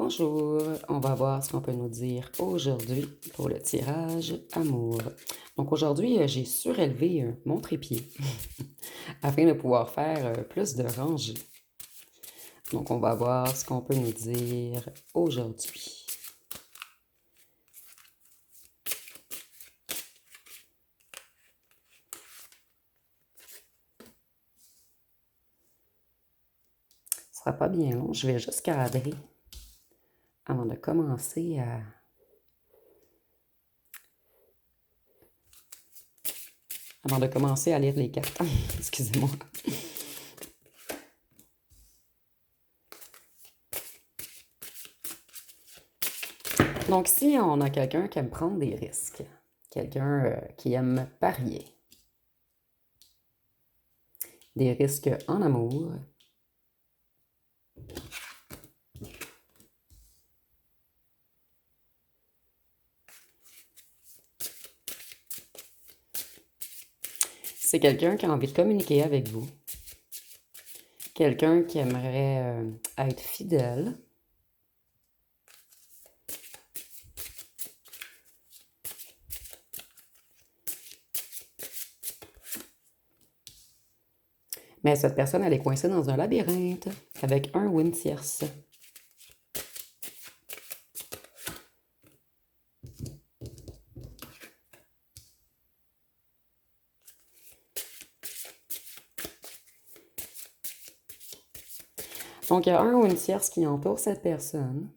Bonjour, on va voir ce qu'on peut nous dire aujourd'hui pour le tirage amour. Donc aujourd'hui, j'ai surélevé mon trépied afin de pouvoir faire plus de rangées. Donc on va voir ce qu'on peut nous dire aujourd'hui. Ce sera pas bien long, je vais juste cadrer avant de commencer à lire les cartes. Excusez-moi. Donc, si on a quelqu'un qui aime prendre des risques, quelqu'un qui aime parier, des risques en amour, c'est quelqu'un qui a envie de communiquer avec vous, quelqu'un qui aimerait être fidèle, mais cette personne, elle est coincée dans un labyrinthe avec un ou une tierce. Donc, il y a un ou une tierce qui entoure cette personne.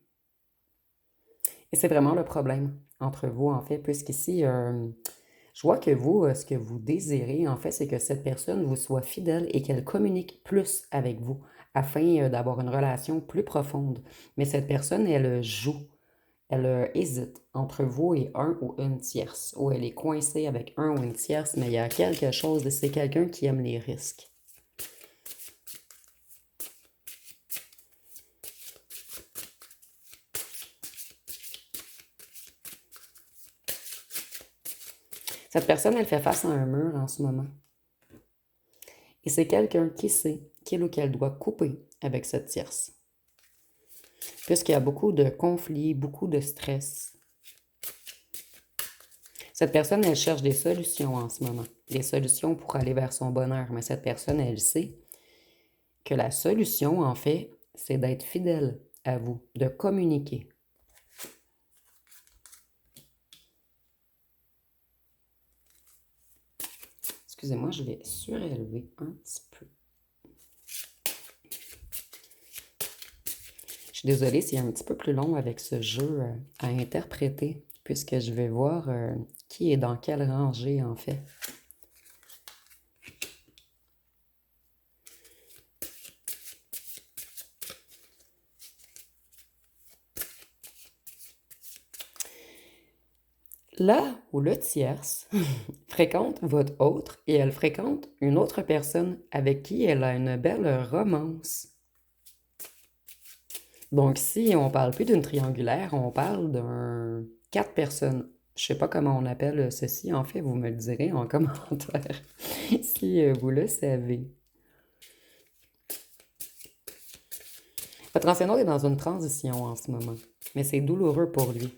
Et c'est vraiment le problème entre vous, en fait, puisqu'ici, je vois que vous, ce que vous désirez, en fait, c'est que cette personne vous soit fidèle et qu'elle communique plus avec vous afin d'avoir une relation plus profonde. Mais cette personne, elle joue, elle hésite entre vous et un ou une tierce, ou elle est coincée avec un ou une tierce, mais il y a quelque chose, c'est quelqu'un qui aime les risques. Cette personne, elle fait face à un mur en ce moment. Et c'est quelqu'un qui sait qu'il ou qu'elle doit couper avec cette tierce. Puisqu'il y a beaucoup de conflits, beaucoup de stress. Cette personne, elle cherche des solutions en ce moment. Des solutions pour aller vers son bonheur. Mais cette personne, elle sait que la solution, en fait, c'est d'être fidèle à vous, de communiquer. Excusez-moi, je vais surélever un petit peu. Je suis désolée, c'est un petit peu plus long avec ce jeu à interpréter, puisque je vais voir qui est dans quelle rangée, en fait. Là où le tierce fréquente votre autre et elle fréquente une autre personne avec qui elle a une belle romance. Donc, si on parle plus d'une triangulaire, on parle d'un 4 personnes. Je sais pas comment on appelle ceci. En fait, vous me le direz en commentaire si vous le savez. Votre ancien autre est dans une transition en ce moment, mais c'est douloureux pour lui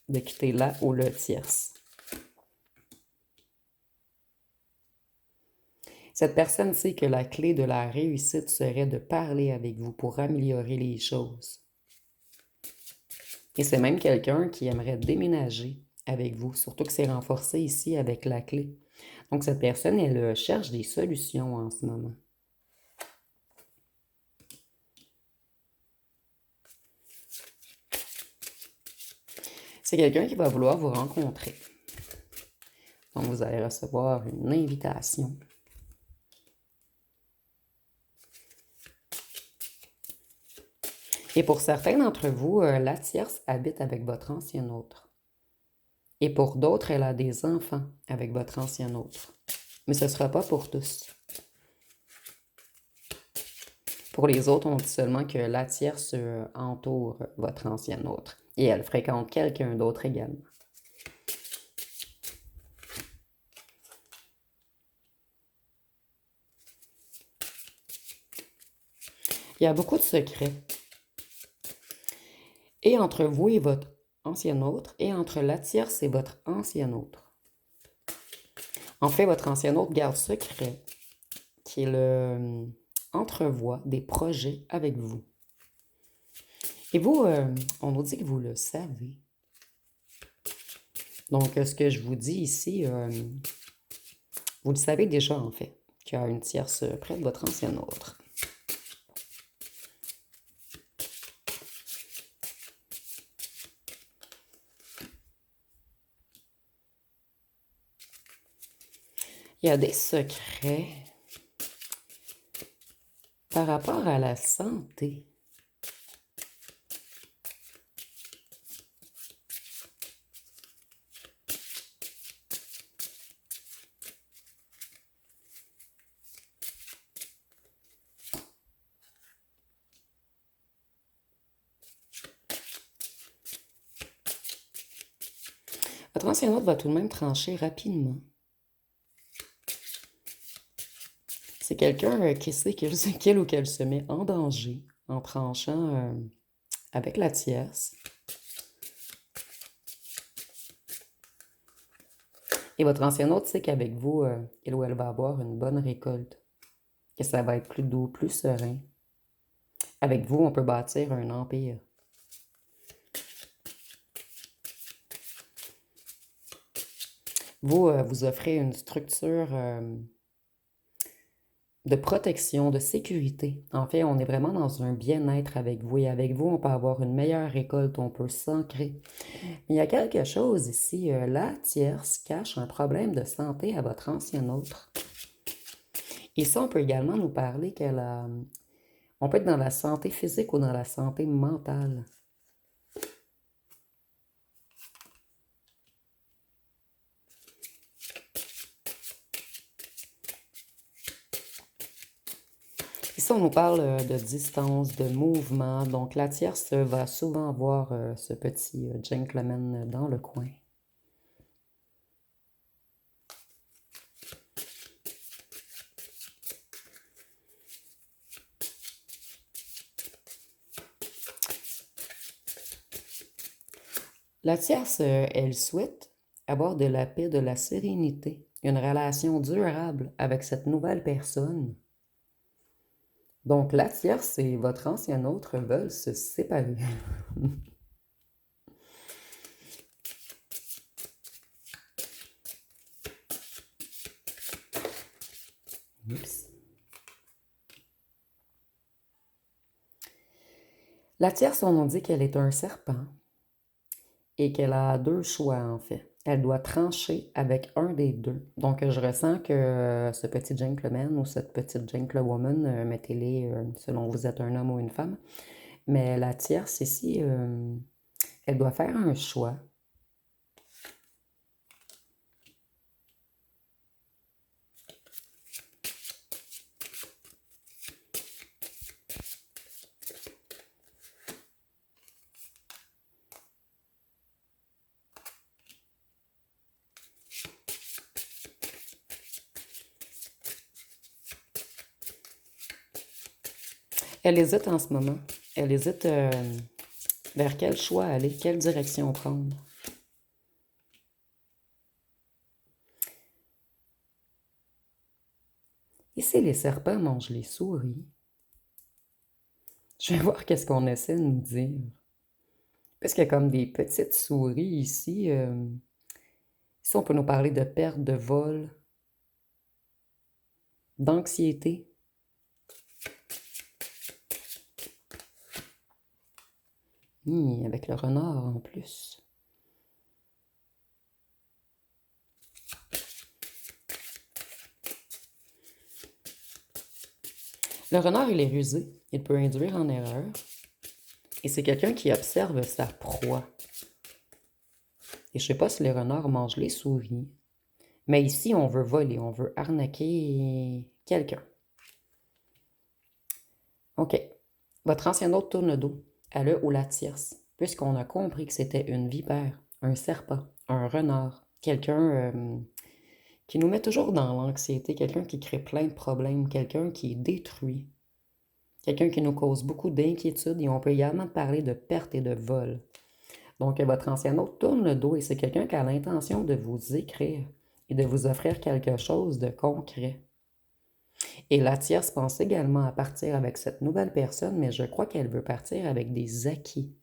de quitter là où le tierce. Cette personne sait que la clé de la réussite serait de parler avec vous pour améliorer les choses. Et c'est même quelqu'un qui aimerait déménager avec vous, surtout que c'est renforcé ici avec la clé. Donc cette personne, elle cherche des solutions en ce moment. C'est quelqu'un qui va vouloir vous rencontrer. Donc vous allez recevoir une invitation. Et pour certains d'entre vous, la tierce habite avec votre ancien autre. Et pour d'autres, elle a des enfants avec votre ancien autre. Mais ce ne sera pas pour tous. Pour les autres, on dit seulement que la tierce entoure votre ancien autre. Et elle fréquente quelqu'un d'autre également. Il y a beaucoup de secrets. et entre vous et votre ancien autre, et entre la tierce et votre ancien autre. En fait, votre ancien autre garde secret, qui est le entrevoit des projets avec vous. Et vous, on nous dit que vous le savez. Donc, ce que je vous dis ici, vous le savez déjà, en fait, qu'il y a une tierce près de votre ancien autre. Il y a des secrets par rapport à la santé. Votre ancien autre va tout de même trancher rapidement. C'est quelqu'un qui sait qu'il ou qu'elle se met en danger en tranchant avec la tierce. Et votre ancien autre sait qu'avec vous, il ou elle va avoir une bonne récolte, que ça va être plus doux, plus serein. Avec vous, on peut bâtir un empire. Vous, vous offrez une structure de protection, de sécurité. En fait, on est vraiment dans un bien-être avec vous. Et avec vous, on peut avoir une meilleure récolte, on peut s'ancrer. Mais il y a quelque chose ici. La tierce cache un problème de santé à votre ancien autre. Et ça, on peut également nous parler qu'elle a... On peut être dans la santé physique ou dans la santé mentale. Ici, on nous parle de distance, de mouvement. Donc, la tierce va souvent voir ce petit gentleman dans le coin. La tierce, elle souhaite avoir de la paix, de la sérénité, une relation durable avec cette nouvelle personne. Donc, la tierce et votre ancien autre veulent se séparer. Oups. La tierce, on nous dit qu'elle est un serpent et qu'elle a deux choix, en fait. Elle doit trancher avec un des deux. Donc, je ressens que ce petit gentleman ou cette petite gentlewoman, mettez-les selon vous êtes un homme ou une femme, mais la tierce ici, elle doit faire un choix. Elle hésite en ce moment. Elle hésite vers quel choix aller, quelle direction prendre. Et si les serpents mangent les souris? Je vais voir qu'est-ce qu'on essaie de nous dire. Parce qu'il y a comme des petites souris ici. Ici, on peut nous parler de perte, de vol, d'anxiété. Avec le renard en plus. Le renard, il est rusé. Il peut induire en erreur. Et c'est quelqu'un qui observe sa proie. Et je sais pas si les renards mangent les souris. Mais ici, on veut voler, on veut arnaquer quelqu'un. OK. Votre ancien hôte tourne le dos à le ou la tierce, puisqu'on a compris que c'était une vipère, un serpent, un renard, quelqu'un qui nous met toujours dans l'anxiété, quelqu'un qui crée plein de problèmes, quelqu'un qui est détruit. Quelqu'un qui nous cause beaucoup d'inquiétude et on peut également parler de perte et de vol. Donc, votre ancien hôte tourne le dos et c'est quelqu'un qui a l'intention de vous écrire et de vous offrir quelque chose de concret. Et la tierce pense également à partir avec cette nouvelle personne, mais je crois qu'elle veut partir avec des acquis.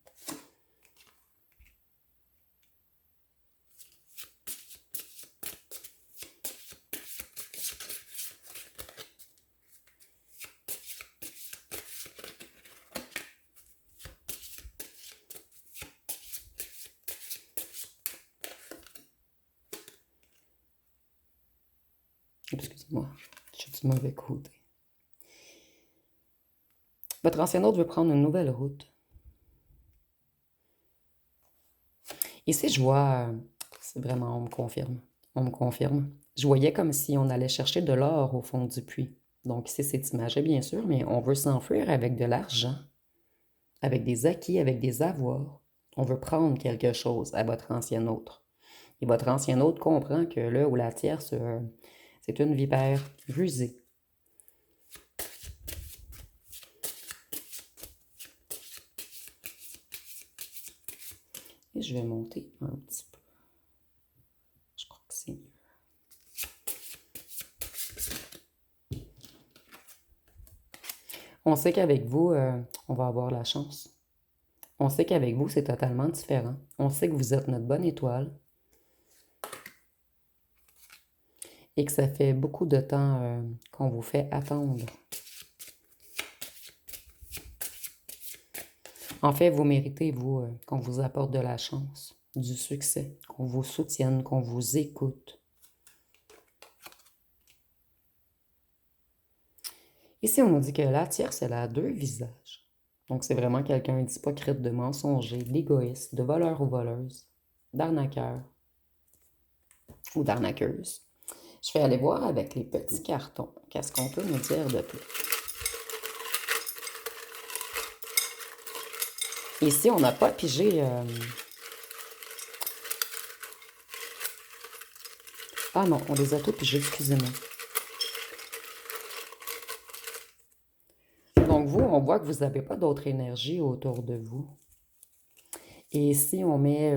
Excusez-moi, je suis du mauvais côté. Votre ancien hôte veut prendre une nouvelle route. Ici, je vois, c'est vraiment, on me confirme. On me confirme. Je voyais comme si on allait chercher de l'or au fond du puits. Donc ici, c'est imagé, bien sûr, mais on veut s'enfuir avec de l'argent, avec des acquis, avec des avoirs. On veut prendre quelque chose à votre ancien hôte. Et votre ancien hôte comprend que là où la tierce, c'est une vipère rusée. Et je vais monter un petit peu. Je crois que c'est mieux. On sait qu'avec vous, on va avoir la chance. On sait qu'avec vous, c'est totalement différent. On sait que vous êtes notre bonne étoile et que ça fait beaucoup de temps qu'on vous fait attendre. En fait, vous méritez, vous, qu'on vous apporte de la chance, du succès, qu'on vous soutienne, qu'on vous écoute. Ici, on nous dit que la tierce, elle a deux visages. Donc, c'est vraiment quelqu'un d'hypocrite, de mensonger, d'égoïste, de voleur ou voleuse, d'arnaqueur ou d'arnaqueuse. Je vais aller voir avec les petits cartons. Qu'est-ce qu'on peut nous dire de plus? Ici, on n'a pas pigé... Ah non, on les a tous pigés, excusez-moi. Donc vous, on voit que vous n'avez pas d'autre énergie autour de vous. Et si on met...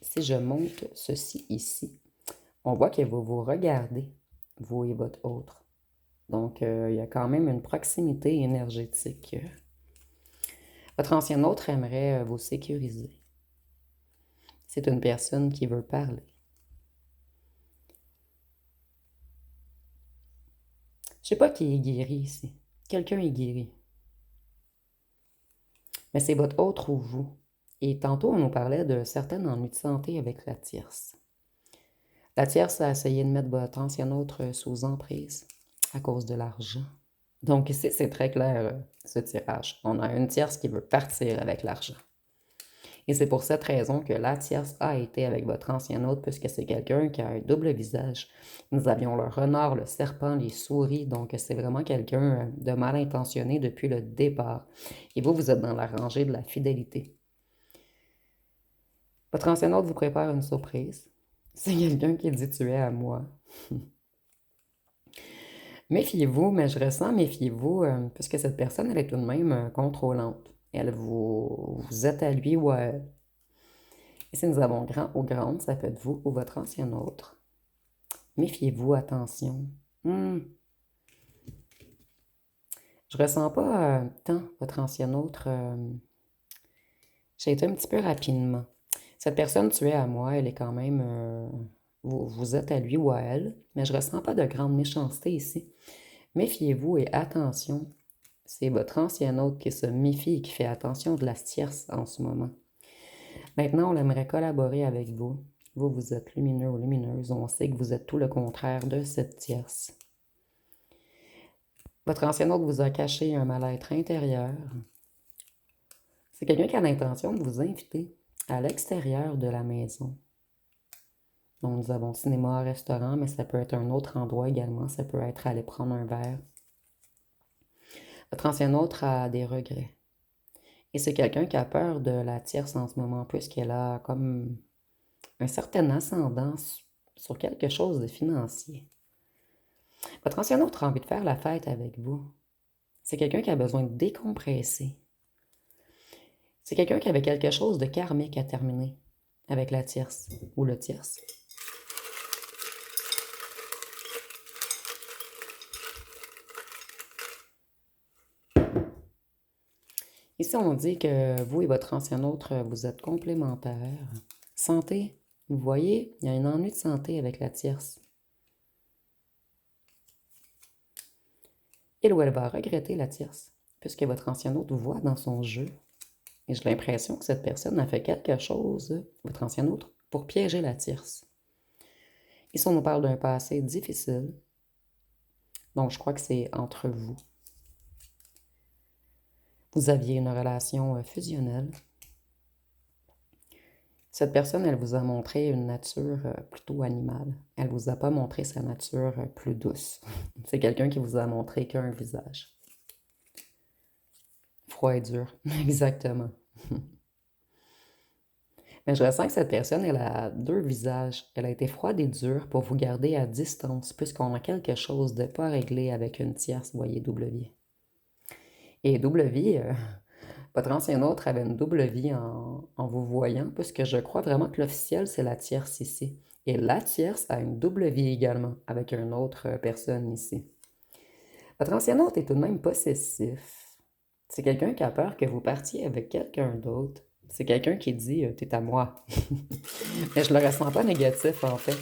si je monte ceci ici, on voit que vous vous regardez, vous et votre autre. Donc, il y a quand même une proximité énergétique. Votre ancien autre aimerait vous sécuriser. C'est une personne qui veut parler. Je sais pas qui est guéri ici. Quelqu'un est guéri. Mais c'est votre autre ou vous. Et tantôt, on nous parlait de certains ennuis de santé avec la tierce. La tierce a essayé de mettre votre ancien autre sous emprise à cause de l'argent. Donc ici, c'est très clair, ce tirage. On a une tierce qui veut partir avec l'argent. Et c'est pour cette raison que la tierce a été avec votre ancien hôte, puisque c'est quelqu'un qui a un double visage. Nous avions le renard, le serpent, les souris, donc c'est vraiment quelqu'un de mal intentionné depuis le départ. Et vous, vous êtes dans la rangée de la fidélité. Votre ancien hôte vous prépare une surprise. C'est quelqu'un qui dit tu es à moi. Méfiez-vous, mais je ressens, méfiez-vous, puisque cette personne, elle est tout de même contrôlante. Vous êtes à lui ou à elle. Ici, nous avons grand ou grande, ça peut être vous ou votre ancien autre. Méfiez-vous, attention. Je ressens pas tant votre ancien autre. J'ai été un petit peu rapidement. Cette personne, tu es à moi, elle est quand même... vous êtes à lui ou à elle, mais je ressens pas de grande méchanceté ici. Méfiez-vous et attention. C'est votre ancien hôte qui se méfie et qui fait attention de la tierce en ce moment. Maintenant, on aimerait collaborer avec vous. Vous, vous êtes lumineux ou lumineuse. On sait que vous êtes tout le contraire de cette tierce. Votre ancien hôte vous a caché un mal-être intérieur. C'est quelqu'un qui a l'intention de vous inviter à l'extérieur de la maison. Donc, nous avons cinéma, restaurant, mais ça peut être un autre endroit également. Ça peut être aller prendre un verre. Votre ancien hôte a des regrets. Et c'est quelqu'un qui a peur de la tierce en ce moment, puisqu'elle a comme un certain ascendant sur quelque chose de financier. Votre ancien hôte a envie de faire la fête avec vous. C'est quelqu'un qui a besoin de décompresser. C'est quelqu'un qui avait quelque chose de karmique à terminer avec la tierce ou le tierce. Ici, on dit que vous et votre ancien autre, vous êtes complémentaires. Santé, vous voyez, il y a un ennui de santé avec la tierce. Il ou elle va regretter la tierce, puisque votre ancien autre vous voit dans son jeu. Et j'ai l'impression que cette personne a fait quelque chose, votre ancien autre, pour piéger la tierce. Ici, on nous parle d'un passé difficile. Donc, je crois que c'est entre vous. Vous aviez une relation fusionnelle. Cette personne, elle vous a montré une nature plutôt animale. Elle ne vous a pas montré sa nature plus douce. C'est quelqu'un qui vous a montré qu'un visage. Froid et dur, exactement. Mais je ressens que cette personne, elle a deux visages. Elle a été froide et dure pour vous garder à distance, puisqu'on a quelque chose de pas réglé avec une tierce, voyez, double vie. Et double vie, votre ancien autre avait une double vie en vous voyant, puisque je crois vraiment que l'officiel, c'est la tierce ici. Et la tierce a une double vie également, avec une autre personne ici. Votre ancien autre est tout de même possessif. C'est quelqu'un qui a peur que vous partiez avec quelqu'un d'autre. C'est quelqu'un qui dit t'es à moi. Mais je le ressens pas négatif en fait.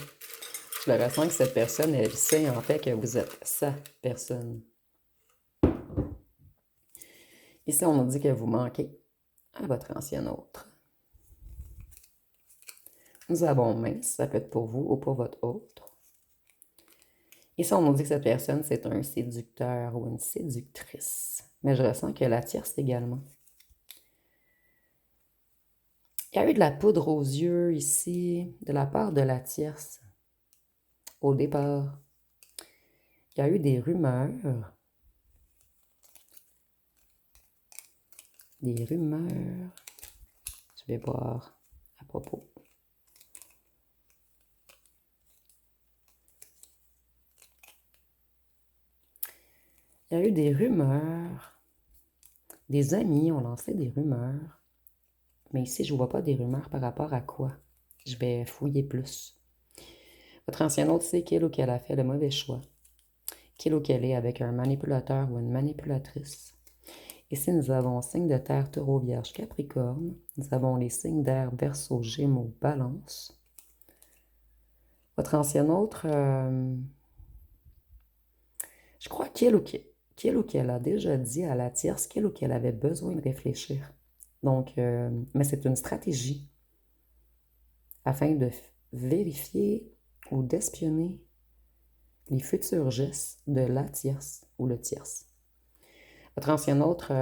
Je le ressens que cette personne, elle sait en fait que vous êtes sa personne. Ici, on nous dit que vous manquez à votre ancien autre. Nous avons mince, ça peut être pour vous ou pour votre autre. Ici, on nous dit que cette personne, c'est un séducteur ou une séductrice. Mais je ressens que la tierce également. Il y a eu de la poudre aux yeux ici, de la part de la tierce. Au départ, il y a eu des rumeurs. Des rumeurs. Je vais voir à propos. Il y a eu des rumeurs. Des amis ont lancé des rumeurs. Mais ici, je ne vois pas des rumeurs par rapport à quoi. Je vais fouiller plus. Votre ancien autre sait qu'il ou qu'elle a fait le mauvais choix. Qu'il ou qu'elle est avec un manipulateur ou une manipulatrice. Ici, nous avons signe de terre, taureau, vierge, capricorne. Nous avons les signes d'air, verseau, gémeaux, balance. Votre ancien autre, je crois qu'il ou qu'elle a déjà dit à la tierce qu'il ou qu'elle avait besoin de réfléchir. Donc, mais c'est une stratégie afin de vérifier ou d'espionner les futurs gestes de la tierce ou le tierce. Votre ancien autre,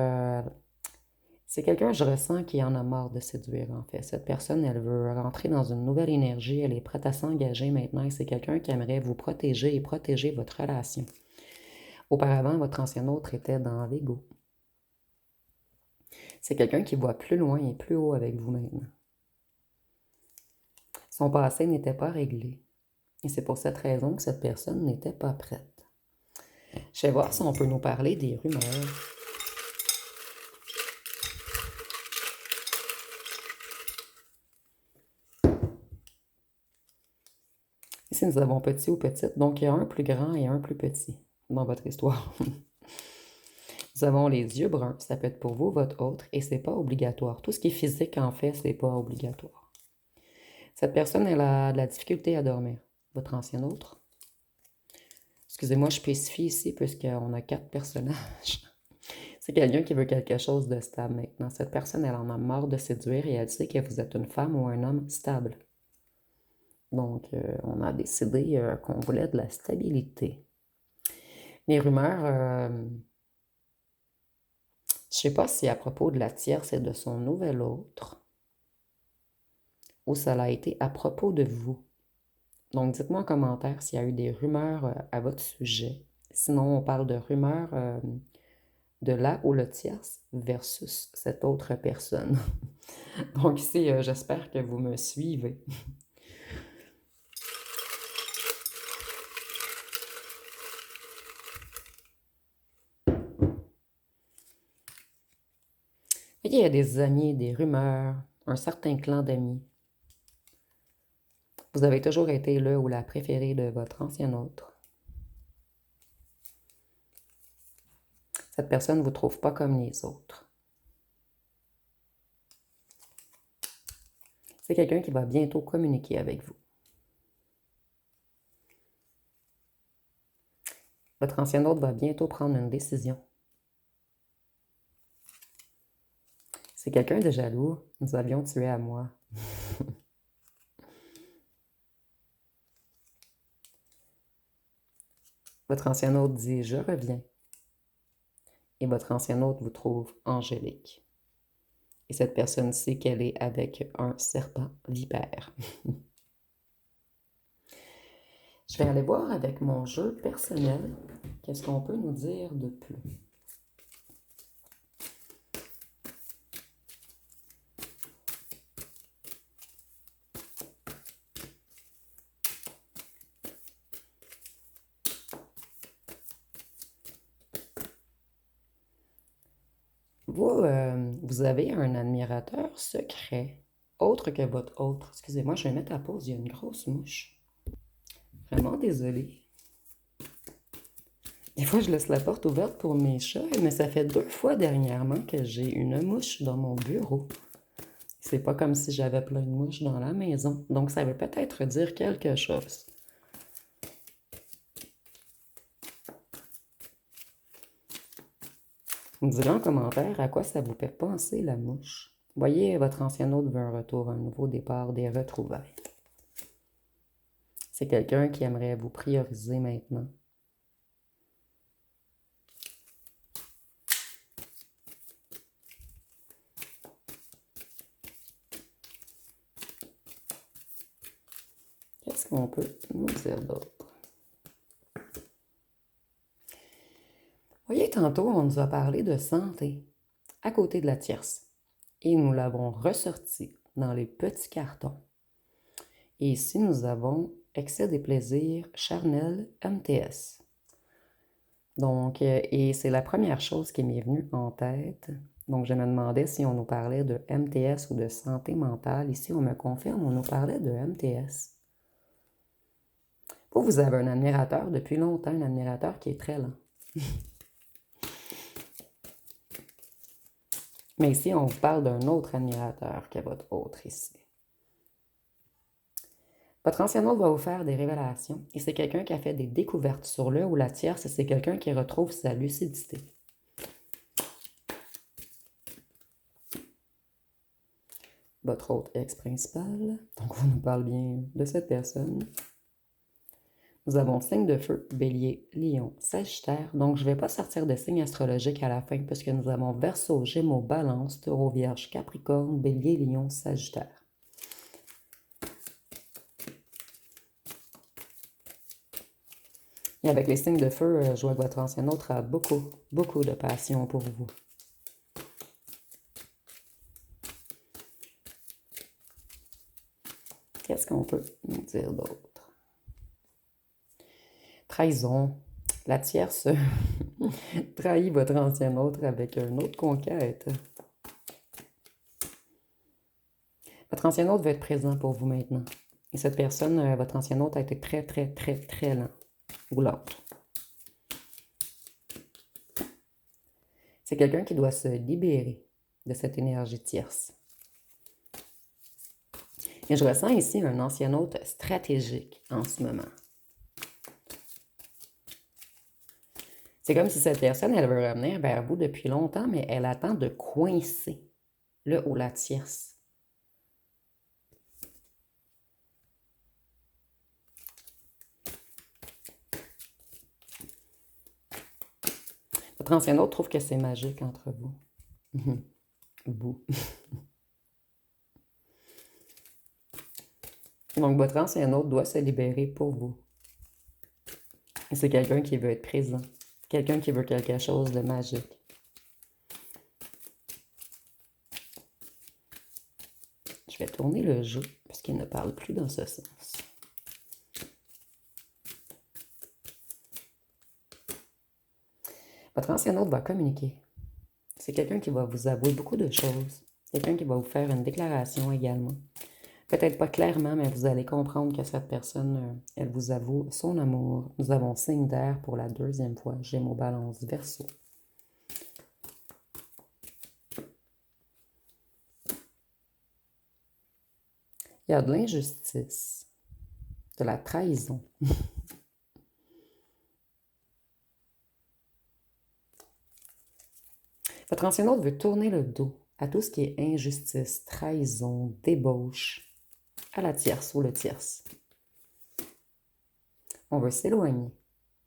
c'est quelqu'un, je ressens, qui en a marre de séduire, en fait. Cette personne, elle veut rentrer dans une nouvelle énergie, elle est prête à s'engager maintenant, et c'est quelqu'un qui aimerait vous protéger et protéger votre relation. Auparavant, votre ancien autre était dans l'ego. C'est quelqu'un qui voit plus loin et plus haut avec vous maintenant. Son passé n'était pas réglé. Et c'est pour cette raison que cette personne n'était pas prête. Je vais voir si on peut nous parler des rumeurs. Ici, nous avons petit ou petite. Donc, il y a un plus grand et un plus petit dans votre histoire. Nous avons les yeux bruns. Ça peut être pour vous, votre autre, et c'est pas obligatoire. Tout ce qui est physique, en fait, c'est pas obligatoire. Cette personne, elle a de la difficulté à dormir. Votre ancien autre. Excusez-moi, je spécifie ici puisqu'on a 4 personnages. C'est quelqu'un qui veut quelque chose de stable maintenant. Cette personne, elle en a marre de séduire et elle sait que vous êtes une femme ou un homme stable. Donc, on a décidé qu'on voulait de la stabilité. Les rumeurs, je ne sais pas si à propos de la tierce et de son nouvel autre, ou ça a été à propos de vous. Donc, dites-moi en commentaire s'il y a eu des rumeurs à votre sujet. Sinon, on parle de rumeurs de la ou le tierce versus cette autre personne. Donc ici, j'espère que vous me suivez. Il y a des amis, des rumeurs, un certain clan d'amis. Vous avez toujours été le ou la préférée de votre ancien autre. Cette personne ne vous trouve pas comme les autres. C'est quelqu'un qui va bientôt communiquer avec vous. Votre ancien autre va bientôt prendre une décision. C'est quelqu'un de jaloux. Nous avions tué à moi. Votre ancien autre dit « Je reviens ». Et votre ancien autre vous trouve angélique. Et cette personne sait qu'elle est avec un serpent vipère. Je vais aller voir avec mon jeu personnel qu'est-ce qu'on peut nous dire de plus. Vous avez un admirateur secret, autre que votre autre. Excusez-moi, je vais mettre à pause, il y a une grosse mouche. Vraiment désolée. Des fois, je laisse la porte ouverte pour mes chats, mais ça fait 2 fois dernièrement que j'ai une mouche dans mon bureau. C'est pas comme si j'avais plein de mouches dans la maison, donc ça veut peut-être dire quelque chose. Vous me direz en commentaire à quoi ça vous fait penser la mouche. Voyez, votre ancien hôte veut un retour, un nouveau départ, des retrouvailles. C'est quelqu'un qui aimerait vous prioriser maintenant. Qu'est-ce qu'on peut nous dire d'autre? Voyez, tantôt, on nous a parlé de santé à côté de la tierce. Et nous l'avons ressorti dans les petits cartons. Et ici, nous avons excès des plaisirs charnels MTS. Donc, et c'est la première chose qui m'est venue en tête. Donc, je me demandais si on nous parlait de MTS ou de santé mentale. Ici, on me confirme, on nous parlait de MTS. Vous avez un admirateur depuis longtemps, un admirateur qui est très lent. Mais ici, on vous parle d'un autre admirateur que votre autre ici. Votre ancien autre va vous faire des révélations et c'est quelqu'un qui a fait des découvertes sur le ou la tierce et c'est quelqu'un qui retrouve sa lucidité. Votre autre ex-principal, donc on nous parle bien de cette personne. Nous avons signe de feu, bélier, lion, sagittaire. Donc, je ne vais pas sortir de signes astrologiques à la fin puisque nous avons Verseau, Gémeaux, Balance, Taureau, Vierge, Capricorne, bélier, lion, sagittaire. Et avec les signes de feu, je vois que votre ancien autre a beaucoup, beaucoup de passion pour vous. Qu'est-ce qu'on peut nous dire d'autre? Trahison. La tierce trahit votre ancien autre avec une autre conquête. Votre ancien autre veut être présent pour vous maintenant. Et cette personne, votre ancien autre, a été très, très, très, très lent. Ou lente. C'est quelqu'un qui doit se libérer de cette énergie tierce. Et je ressens ici un ancien autre stratégique en ce moment. C'est comme si cette personne, elle veut revenir vers vous depuis longtemps, mais elle attend de coincer le ou la tierce. Votre ancien autre trouve que c'est magique entre vous. Vous. Donc, votre ancien autre doit se libérer pour vous. Et c'est quelqu'un qui veut être présent. Quelqu'un qui veut quelque chose de magique. Je vais tourner le jeu parce qu'il ne parle plus dans ce sens. Votre ancien autre va communiquer. C'est quelqu'un qui va vous avouer beaucoup de choses. Quelqu'un qui va vous faire une déclaration également. Peut-être pas clairement, mais vous allez comprendre que cette personne, elle vous avoue son amour. Nous avons signe d'air pour la deuxième fois. Gémeaux, Balance, Verseau. Il y a de l'injustice, de la trahison. Votre ancien hôte veut tourner le dos à tout ce qui est injustice, trahison, débauche, à la tierce ou le tierce. On veut s'éloigner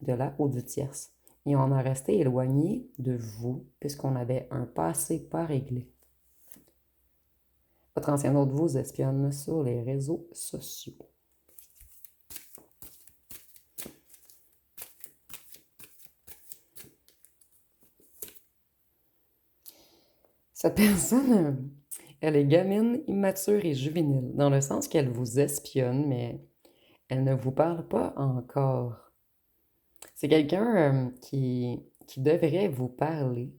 de là ou du tierce. Et on a resté éloigné de vous puisqu'on avait un passé pas réglé. Votre ancien hôte vous espionne sur les réseaux sociaux. Cette personne, elle est gamine, immature et juvénile, dans le sens qu'elle vous espionne, mais elle ne vous parle pas encore. C'est quelqu'un qui devrait vous parler.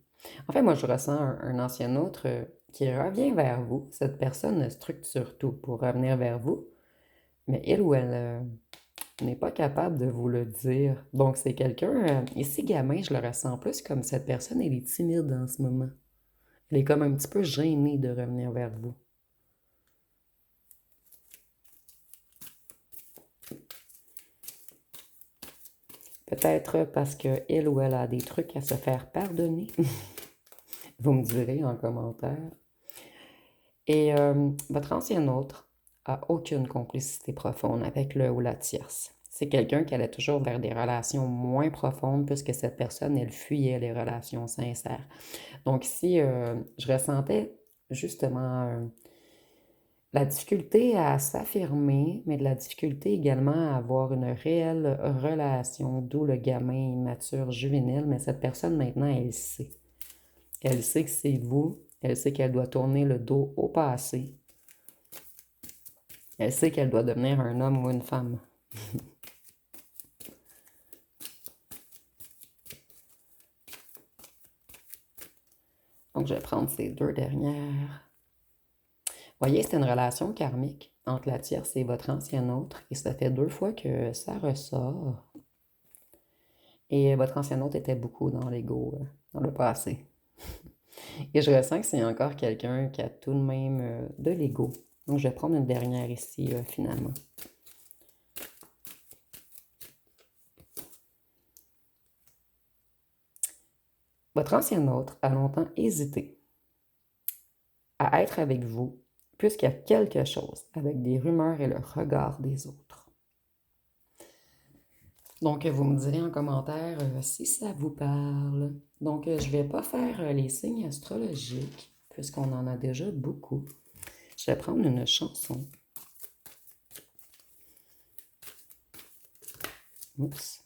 En fait, moi, je ressens un ancien autre qui revient vers vous. Cette personne structure tout pour revenir vers vous, mais il ou elle n'est pas capable de vous le dire. Donc, c'est quelqu'un, ici, gamin, je le ressens plus comme cette personne, elle est timide en ce moment. Elle est comme un petit peu gênée de revenir vers vous. Peut-être parce qu'elle ou elle a des trucs à se faire pardonner. Vous me direz en commentaire. Et votre ancien autre a aucune complicité profonde avec le ou la tierce. C'est quelqu'un qui allait toujours vers des relations moins profondes puisque cette personne, elle fuyait les relations sincères. Donc ici, je ressentais justement la difficulté à s'affirmer, mais de la difficulté également à avoir une réelle relation, d'où le gamin immature, juvénile, mais cette personne maintenant, elle sait. Elle sait que c'est vous, elle sait qu'elle doit tourner le dos au passé, elle sait qu'elle doit devenir un homme ou une femme. Donc, je vais prendre ces deux dernières. Voyez, c'est une relation karmique entre la tierce et votre ancien autre, et ça fait 2 fois que ça ressort. Et votre ancien autre était beaucoup dans l'ego, dans le passé. Et je ressens que c'est encore quelqu'un qui a tout de même de l'ego. Donc, je vais prendre une dernière ici, finalement. Votre ancien autre a longtemps hésité à être avec vous, puisqu'il y a quelque chose avec des rumeurs et le regard des autres. Donc, vous me direz en commentaire si ça vous parle. Donc, je ne vais pas faire les signes astrologiques, puisqu'on en a déjà beaucoup. Je vais prendre une chanson. Oups.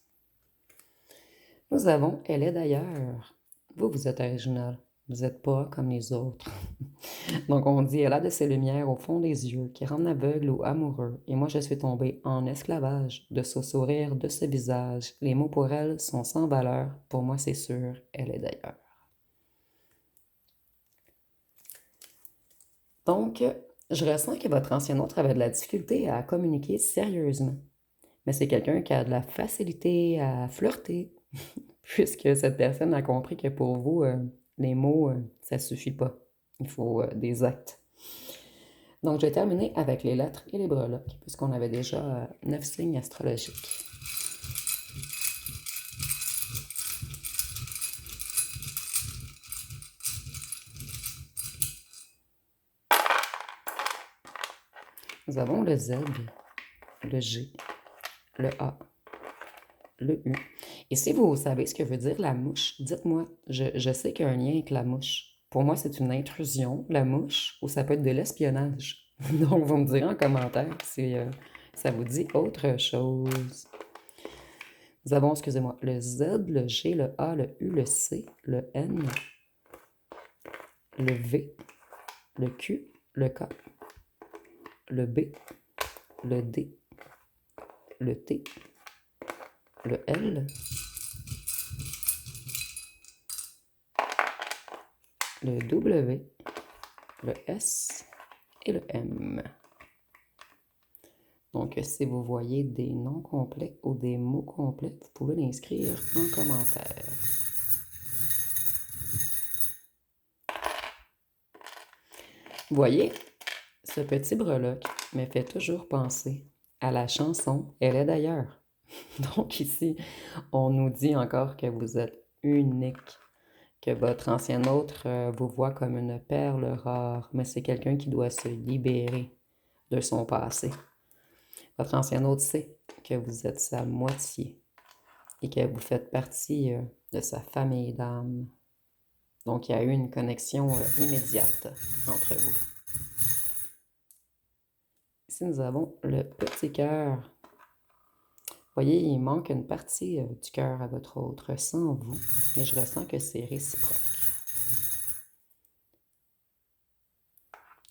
Nous avons Elle est d'ailleurs. Vous, vous êtes original. Vous n'êtes pas comme les autres. Donc, on dit, elle a de ces lumières au fond des yeux qui rendent aveugle ou amoureux. Et moi, je suis tombée en esclavage de ce sourire, de ce visage. Les mots pour elle sont sans valeur. Pour moi, c'est sûr, elle est d'ailleurs. Donc, je ressens que votre ancien autre avait de la difficulté à communiquer sérieusement. Mais c'est quelqu'un qui a de la facilité à flirter, puisque cette personne a compris que pour vous, les mots, ça suffit pas. Il faut des actes. Donc, je vais terminer avec les lettres et les breloques, puisqu'on avait déjà 9 signes astrologiques. Nous avons le Z, le G, le A, le U. Et si vous savez ce que veut dire la mouche, dites-moi. Je sais qu'il y a un lien avec la mouche. Pour moi, c'est une intrusion, la mouche, ou ça peut être de l'espionnage. Donc, vous me direz en commentaire si ça vous dit autre chose. Nous avons, excusez-moi, le Z, le G, le A, le U, le C, le N, le V, le Q, le K, le B, le D, le T, le L, le W, le S et le M. Donc, si vous voyez des noms complets ou des mots complets, vous pouvez l'inscrire en commentaire. Vous voyez, ce petit breloque me fait toujours penser à la chanson Elle est d'ailleurs. Donc ici, on nous dit encore que vous êtes unique, que votre ancien autre vous voit comme une perle rare, mais c'est quelqu'un qui doit se libérer de son passé. Votre ancien autre sait que vous êtes sa moitié et que vous faites partie de sa famille d'âme. Donc, il y a eu une connexion immédiate entre vous. Ici, nous avons le petit cœur. Vous voyez, il manque une partie du cœur à votre autre sans vous, et je ressens que c'est réciproque.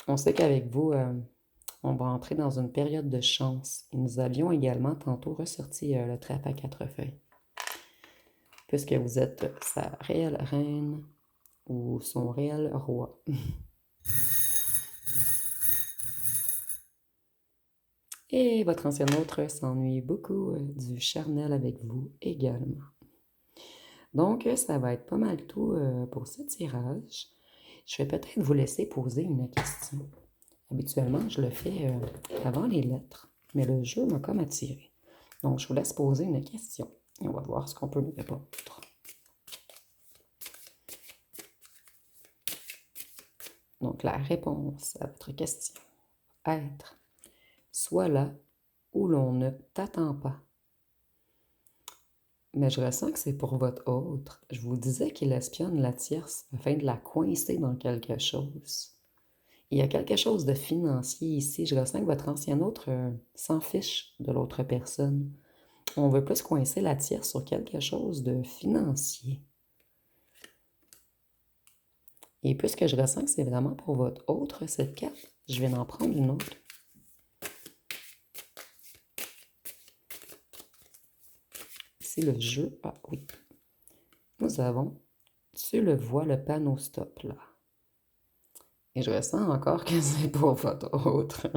On sait qu'avec vous, on va entrer dans une période de chance. Et nous avions également tantôt ressorti le trèfle à 4 feuilles. Puisque vous êtes sa réelle reine ou son réel roi. Et votre ancien autre s'ennuie beaucoup du charnel avec vous également. Donc, ça va être pas mal tout pour ce tirage. Je vais peut-être vous laisser poser une question. Habituellement, je le fais avant les lettres, mais le jeu m'a comme attiré. Donc, je vous laisse poser une question et on va voir ce qu'on peut nous répondre. Donc, la réponse à votre question, être, soit là où l'on ne t'attend pas. Mais je ressens que c'est pour votre autre. Je vous disais qu'il espionne la tierce afin de la coincer dans quelque chose. Il y a quelque chose de financier ici. Je ressens que votre ancien autre s'en fiche de l'autre personne. On veut plus coincer la tierce sur quelque chose de financier. Et puisque je ressens que c'est vraiment pour votre autre, cette carte, je vais en prendre une autre. Ici, le jeu. Ah oui. Nous avons, tu le vois, le panneau stop là. Et je ressens encore que c'est pour votre autre.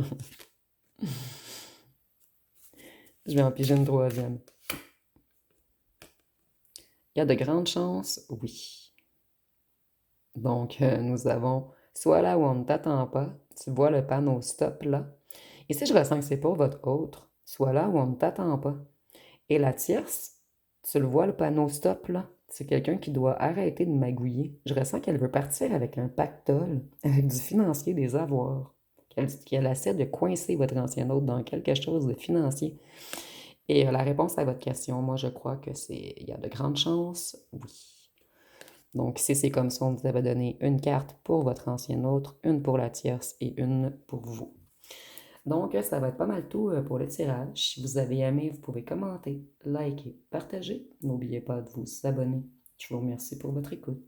Je vais en piger une troisième. Il y a de grandes chances, oui. Donc, nous avons soit là où on ne t'attend pas, tu vois le panneau stop là. Ici, je ressens que c'est pour votre autre, soit là où on ne t'attend pas. Et la tierce, tu le vois le panneau stop là, c'est quelqu'un qui doit arrêter de magouiller. Je ressens qu'elle veut partir avec un pactole, avec du financier, des avoirs. Qu'elle essaie de coincer votre ancien autre dans quelque chose de financier. Et la réponse à votre question, moi, je crois que il y a de grandes chances, oui. Donc, si c'est comme ça, on vous avait donné une carte pour votre ancien autre, une pour la tierce et une pour vous. Donc, ça va être pas mal tout pour le tirage. Si vous avez aimé, vous pouvez commenter, liker, partager. N'oubliez pas de vous abonner. Je vous remercie pour votre écoute.